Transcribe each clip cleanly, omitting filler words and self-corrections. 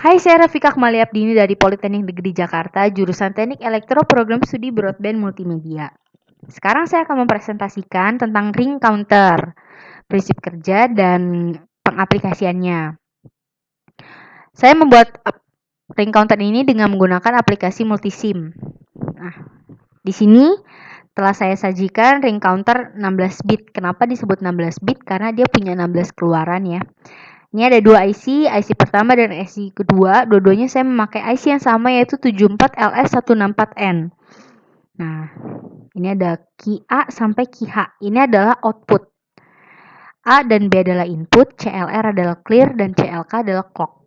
Hai, saya Rafika Kemali Abdini dari Politeknik Negeri Jakarta, jurusan Teknik Elektro Program Studi Broadband Multimedia. Sekarang saya akan mempresentasikan tentang ring counter, prinsip kerja dan pengaplikasiannya. Saya membuat ring counter ini dengan menggunakan aplikasi multisim. Nah, di sini telah saya sajikan ring counter 16 bit. Kenapa disebut 16 bit? Karena dia punya 16 keluaran ya. Ini ada dua IC pertama dan IC kedua. Dua-duanya saya memakai IC yang sama yaitu 74LS164N. Nah, ini ada key A sampai key H. Ini adalah output. A dan B adalah input, CLR adalah clear, dan CLK adalah clock.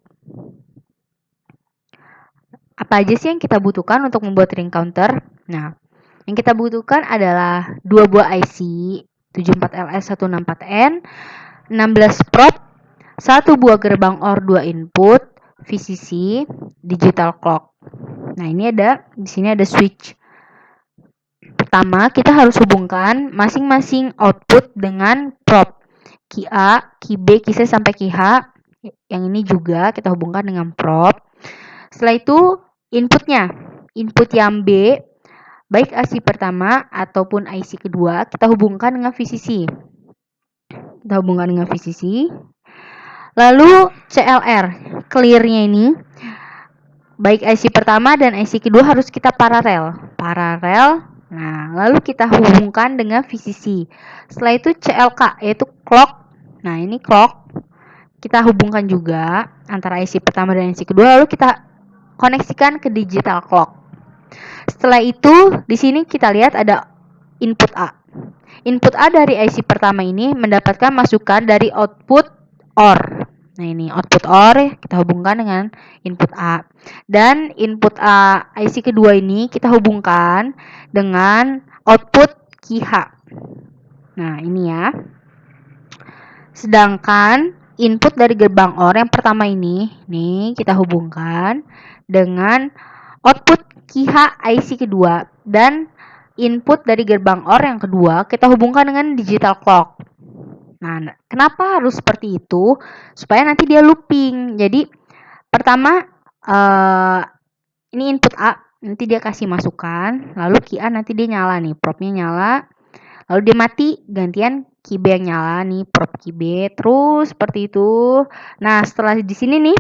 Apa aja sih yang kita butuhkan untuk membuat ring counter? Nah, yang kita butuhkan adalah dua buah IC 74LS164N, 16 probe, satu buah gerbang OR 2 input, VCC, digital clock. Nah, ini di sini ada switch. Pertama, kita harus hubungkan masing-masing output dengan probe. Key A, key B, key C sampai key H. Yang ini juga kita hubungkan dengan probe. Setelah itu, inputnya. Input yang B, baik IC pertama ataupun IC kedua, kita hubungkan dengan VCC. Kita hubungkan dengan VCC. Lalu CLR, clear-nya ini baik IC pertama dan IC kedua harus kita paralel. Nah, lalu kita hubungkan dengan VCC. Setelah itu CLK yaitu clock. Nah, ini clock. Kita hubungkan juga antara IC pertama dan IC kedua, lalu kita koneksikan ke digital clock. Setelah itu, di sini kita lihat ada input A. Input A dari IC pertama ini mendapatkan masukan dari output OR. Nah, ini output OR kita hubungkan dengan input A. Dan input A IC kedua ini kita hubungkan dengan output key H. Nah, ini ya. Sedangkan input dari gerbang OR yang pertama ini, nih kita hubungkan dengan output key H IC kedua. Dan input dari gerbang OR yang kedua kita hubungkan dengan digital clock. Nah, kenapa harus seperti itu? Supaya nanti dia looping. Jadi, pertama, ini input A, nanti dia kasih masukan, lalu key A nanti dia nyala nih, probe-nya nyala, lalu dia mati, gantian key B yang nyala nih, probe key B, terus seperti itu. Nah, setelah di sini nih,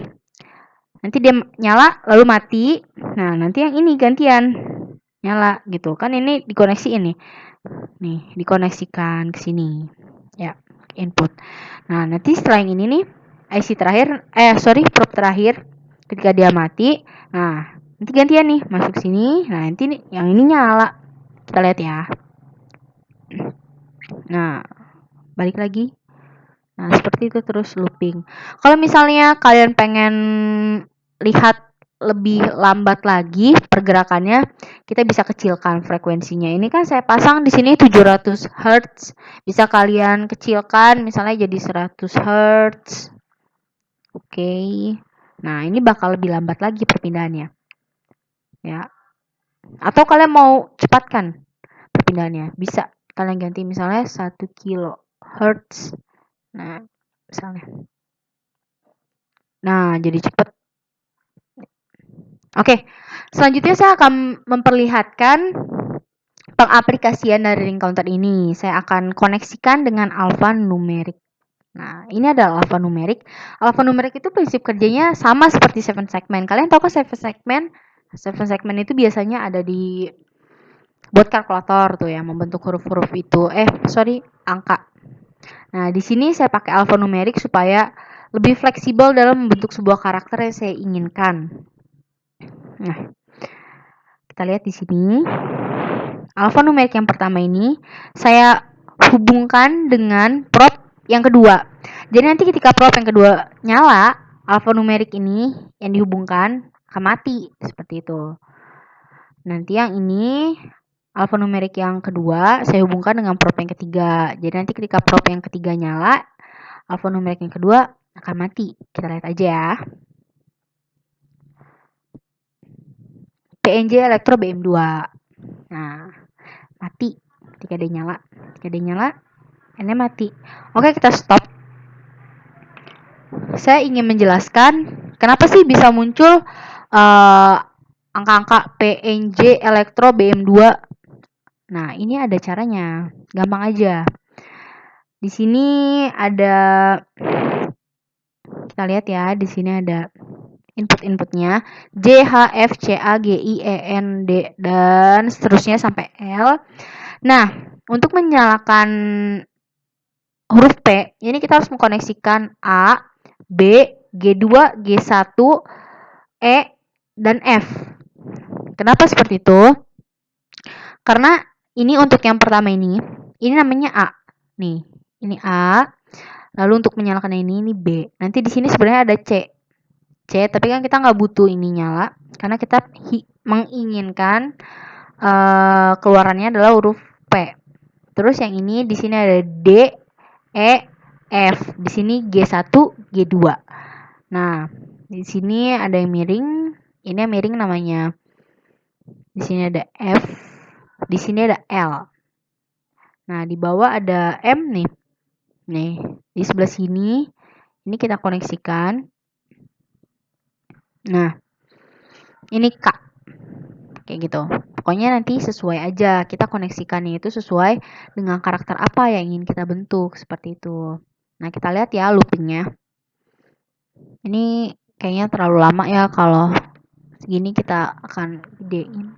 nanti dia nyala, lalu mati, nah nanti yang ini gantian nyala gitu, kan ini dikoneksi ini. Nih, dikoneksikan ke sini. Ya, input. Nah, nanti setelah yang ini nih, IC terakhir, probe terakhir, ketika dia mati, nah, nanti gantian nih, masuk sini, nah nanti nih, yang ini nyala. Kita lihat ya. Nah, balik lagi. Nah, seperti itu terus looping. Kalau misalnya kalian pengen lihat lebih lambat lagi pergerakannya, kita bisa kecilkan frekuensinya. Ini kan saya pasang di sini 700 Hz. Bisa kalian kecilkan misalnya jadi 100 Hz. Oke. Nah, ini bakal lebih lambat lagi perpindahannya. Ya. Atau kalian mau cepatkan perpindahannya, bisa kalian ganti misalnya 1 kHz. Nah, misalnya. Nah, jadi cepet. Oke, selanjutnya saya akan memperlihatkan pengaplikasian dari ring counter ini. Saya akan koneksikan dengan alphanumerik. Nah, ini adalah alphanumerik. Alphanumerik itu prinsip kerjanya sama seperti 7 segment. Kalian tahu kan 7 segment? 7 segment itu biasanya ada di buat kalkulator tuh ya, membentuk huruf-huruf itu. Angka. Nah, di sini saya pakai alphanumerik supaya lebih fleksibel dalam membentuk sebuah karakter yang saya inginkan. Nah, kita lihat di sini. Alphanumerik yang pertama ini saya hubungkan dengan probe yang kedua. Jadi nanti ketika probe yang kedua nyala, alphanumerik ini yang dihubungkan akan mati seperti itu. Nanti yang ini alphanumerik yang kedua saya hubungkan dengan probe yang ketiga. Jadi nanti ketika probe yang ketiga nyala, alphanumerik yang kedua akan mati. Kita lihat aja ya. PNJ elektro BM2. Nah, mati ketika dia nyala. Ini mati. Oke, kita stop. saya ingin menjelaskan kenapa sih bisa muncul angka-angka PNJ elektro BM2. Nah, ini ada caranya. Gampang aja. Di sini ada, kita lihat ya, di sini ada input-inputnya J, H, F, C, A, G, I, E, N, D, dan seterusnya sampai L. Nah, untuk menyalakan huruf P, ini kita harus mengkoneksikan A, B, G2, G1, E, dan F. Kenapa seperti itu? Karena ini untuk yang pertama ini namanya A. Nih, ini A. Lalu untuk menyalakan ini B. Nanti di sini sebenarnya ada C. Tapi kan kita nggak butuh ini nyala karena kita menginginkan keluarannya adalah huruf P. Terus yang ini di sini ada D, E, F. Di sini G1, G2. Nah, di sini ada yang miring. Ini yang miring namanya. Di sini ada F. Di sini ada L. Nah, di bawah ada M nih. Nih, di sebelah sini ini kita koneksikan. Nah, ini K. Kayak gitu. Pokoknya nanti sesuai aja. Kita koneksikannya itu sesuai dengan karakter apa yang ingin kita bentuk. Seperti itu. Nah, kita lihat ya loopingnya. Ini kayaknya terlalu lama ya. Kalau segini kita akan gedein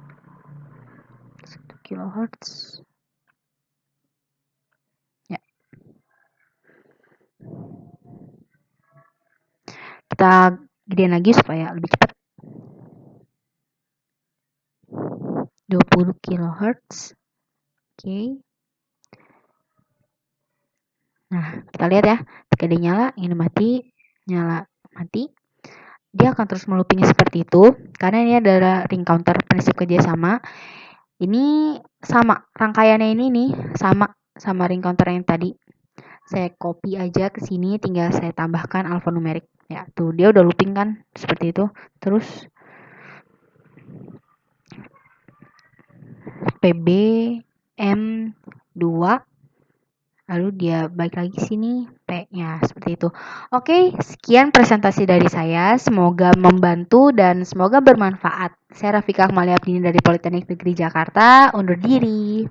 1 kHz. Ya. Kita gedein lagi supaya lebih cepat. 20 kHz. Oke. Nah, kita lihat ya. Ketika dia nyala, ini mati, nyala, mati. Dia akan terus melooping seperti itu karena ini adalah ring counter prinsip kerjasama. Ini sama rangkaiannya ini nih sama ring counter yang tadi. Saya copy aja ke sini, tinggal saya tambahkan alfanumerik. Ya, tuh dia udah looping kan seperti itu. Terus PB M2, lalu dia balik lagi sini P-nya seperti itu. Oke, sekian presentasi dari saya. Semoga membantu dan semoga bermanfaat. Saya Rafika Akmalia Abdini dari Politeknik Negeri Jakarta. Undur diri.